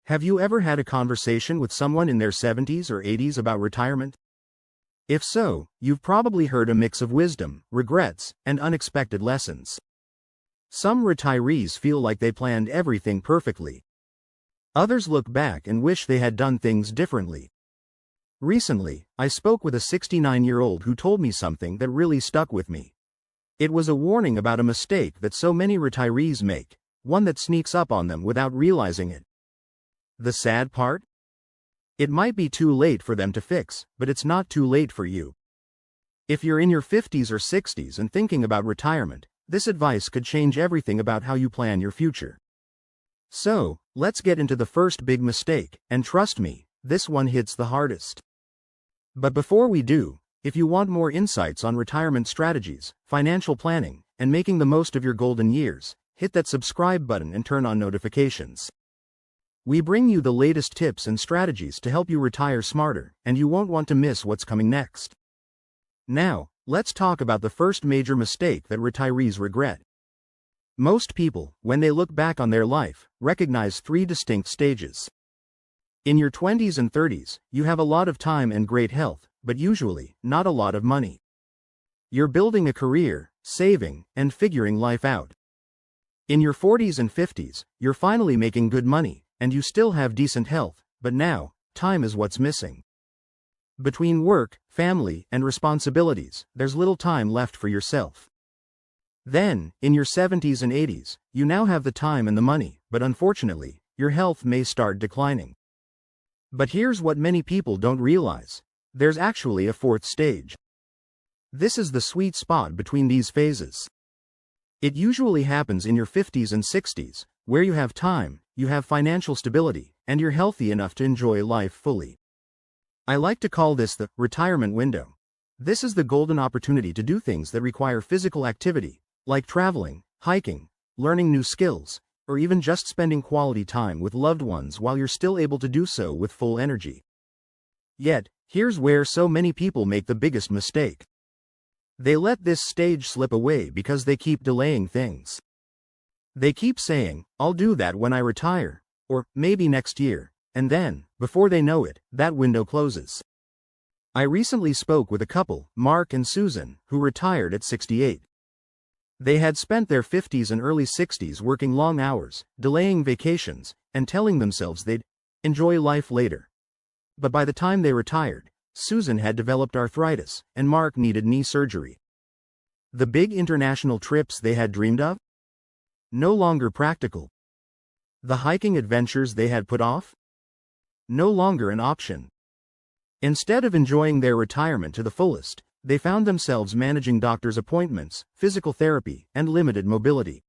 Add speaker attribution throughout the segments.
Speaker 1: Have you ever had a conversation with someone in their 70s or 80s about retirement? If so, you've probably heard a mix of wisdom, regrets, and unexpected lessons. Some retirees feel like they planned everything perfectly. Others look back and wish they had done things differently. Recently, I spoke with a 69-year-old who told me something that really stuck with me. It was a warning about a mistake that so many retirees make, one that sneaks up on them without realizing it. The sad part? It might be too late for them to fix, but it's not too late for you. If you're in your 50s or 60s and thinking about retirement, this advice could change everything about how you plan your future. So, let's get into the first big mistake, and trust me, this one hits the hardest. But before we do, if you want more insights on retirement strategies, financial planning, and making the most of your golden years, hit that subscribe button and turn on notifications. We bring you the latest tips and strategies to help you retire smarter, and you won't want to miss what's coming next. Now, let's talk about the first major mistake that retirees regret. Most people, when they look back on their life, recognize three distinct stages. In your 20s and 30s, you have a lot of time and great health, but usually, not a lot of money. You're building a career, saving, and figuring life out. In your 40s and 50s, you're finally making good money, and you still have decent health, but now, time is what's missing. Between work, family, and responsibilities, there's little time left for yourself. Then, in your 70s and 80s, you now have the time and the money, but unfortunately, your health may start declining. But here's what many people don't realize. There's actually a fourth stage. This is the sweet spot between these phases. It usually happens in your 50s and 60s, where you have time, you have financial stability, and you're healthy enough to enjoy life fully. I like to call this the retirement window. This is the golden opportunity to do things that require physical activity, like traveling, hiking, learning new skills, or even just spending quality time with loved ones while you're still able to do so with full energy. Yet, here's where so many people make the biggest mistake. They let this stage slip away because they keep delaying things. They keep saying, "I'll do that when I retire," or "maybe next year," and then, before they know it, that window closes. I recently spoke with a couple, Mark and Susan, who retired at 68. They had spent their 50s and early 60s working long hours, delaying vacations, and telling themselves they'd enjoy life later. But by the time they retired, Susan had developed arthritis, and Mark needed knee surgery. The big international trips they had dreamed of? No longer practical. The hiking adventures they had put off? No longer an option. Instead of enjoying their retirement to the fullest, they found themselves managing doctor's appointments, physical therapy, and limited mobility.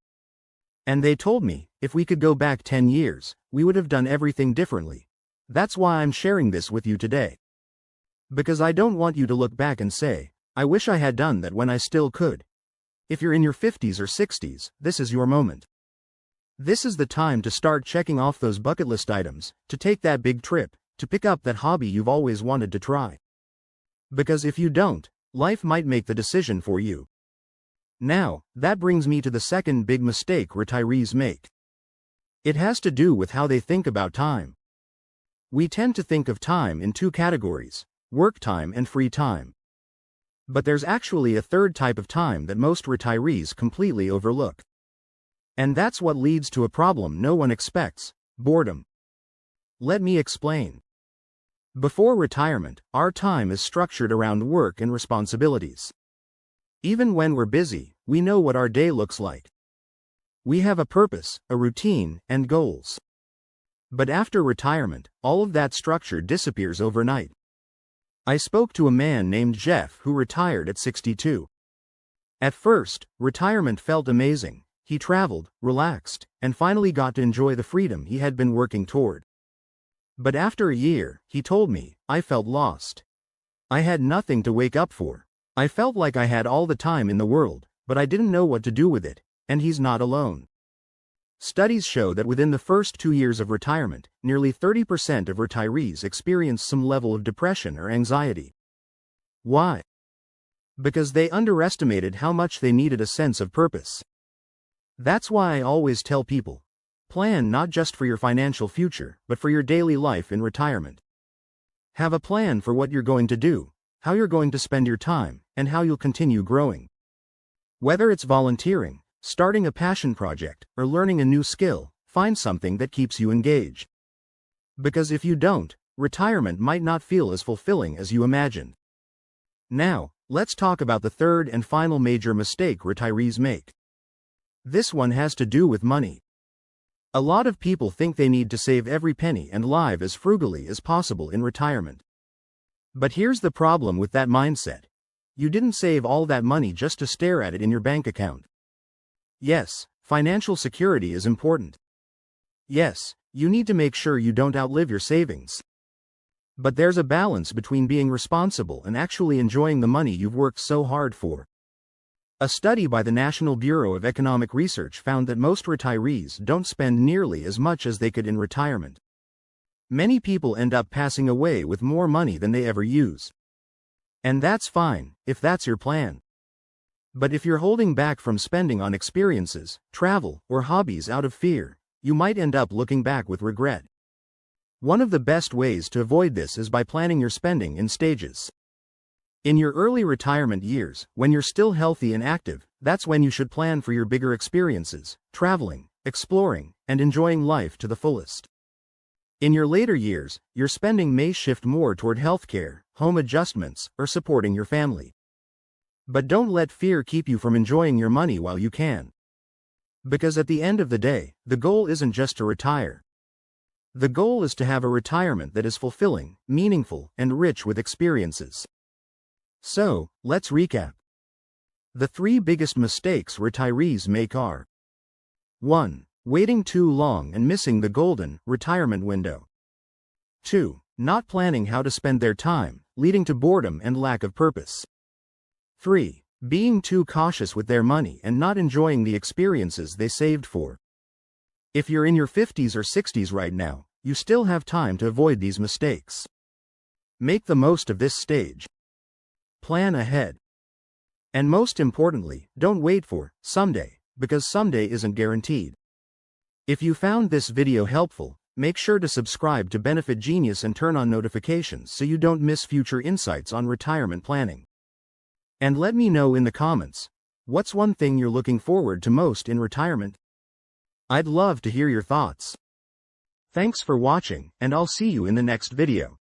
Speaker 1: And they told me, if we could go back 10 years, we would have done everything differently. That's why I'm sharing this with you today. Because I don't want you to look back and say, "I wish I had done that when I still could." If you're in your 50s or 60s, this is your moment. This is the time to start checking off those bucket list items, to take that big trip, to pick up that hobby you've always wanted to try. Because if you don't, life might make the decision for you. Now, that brings me to the second big mistake retirees make. It has to do with how they think about time. We tend to think of time in two categories: work time and free time. But there's actually a third type of time that most retirees completely overlook. And that's what leads to a problem no one expects: boredom. Let me explain. Before retirement, our time is structured around work and responsibilities. Even when we're busy, we know what our day looks like. We have a purpose, a routine, and goals. But after retirement, all of that structure disappears overnight. I spoke to a man named Jeff who retired at 62. At first, retirement felt amazing. He traveled, relaxed, and finally got to enjoy the freedom he had been working toward. But after a year, he told me, I felt lost. I had nothing to wake up for. I felt like I had all the time in the world, but I didn't know what to do with it, and he's not alone. Studies show that within the first 2 years of retirement, nearly 30% of retirees experience some level of depression or anxiety. Why? Because they underestimated how much they needed a sense of purpose. That's why I always tell people, Plan not just for your financial future, but for your daily life in retirement. Have a plan for what you're going to do, how you're going to spend your time, and how you'll continue growing. Whether it's volunteering, starting a passion project, or learning a new skill, find something that keeps you engaged. Because if you don't, retirement might not feel as fulfilling as you imagined. Now, let's talk about the third and final major mistake retirees make. This one has to do with money. A lot of people think they need to save every penny and live as frugally as possible in retirement. But here's the problem with that mindset. You didn't save all that money just to stare at it in your bank account. Yes, financial security is important. Yes, you need to make sure you don't outlive your savings. But there's a balance between being responsible and actually enjoying the money you've worked so hard for. A study by the National Bureau of Economic Research found that most retirees don't spend nearly as much as they could in retirement. Many people end up passing away with more money than they ever use. And that's fine, if that's your plan. But if you're holding back from spending on experiences, travel, or hobbies out of fear, you might end up looking back with regret. One of the best ways to avoid this is by planning your spending in stages. In your early retirement years, when you're still healthy and active, that's when you should plan for your bigger experiences, traveling, exploring, and enjoying life to the fullest. In your later years, your spending may shift more toward healthcare, home adjustments, or supporting your family. But don't let fear keep you from enjoying your money while you can. Because at the end of the day, the goal isn't just to retire. The goal is to have a retirement that is fulfilling, meaningful, and rich with experiences. So, let's recap. The 3 biggest mistakes retirees make are: 1. Waiting too long and missing the golden retirement window. 2. Not planning how to spend their time, leading to boredom and lack of purpose. 3. Being too cautious with their money and not enjoying the experiences they saved for. If you're in your 50s or 60s right now, you still have time to avoid these mistakes. Make the most of this stage. Plan ahead. And most importantly, don't wait for someday, because someday isn't guaranteed. If you found this video helpful, make sure to subscribe to Benefit Genius and turn on notifications so you don't miss future insights on retirement planning. And let me know in the comments, what's one thing you're looking forward to most in retirement? I'd love to hear your thoughts. Thanks for watching, and I'll see you in the next video.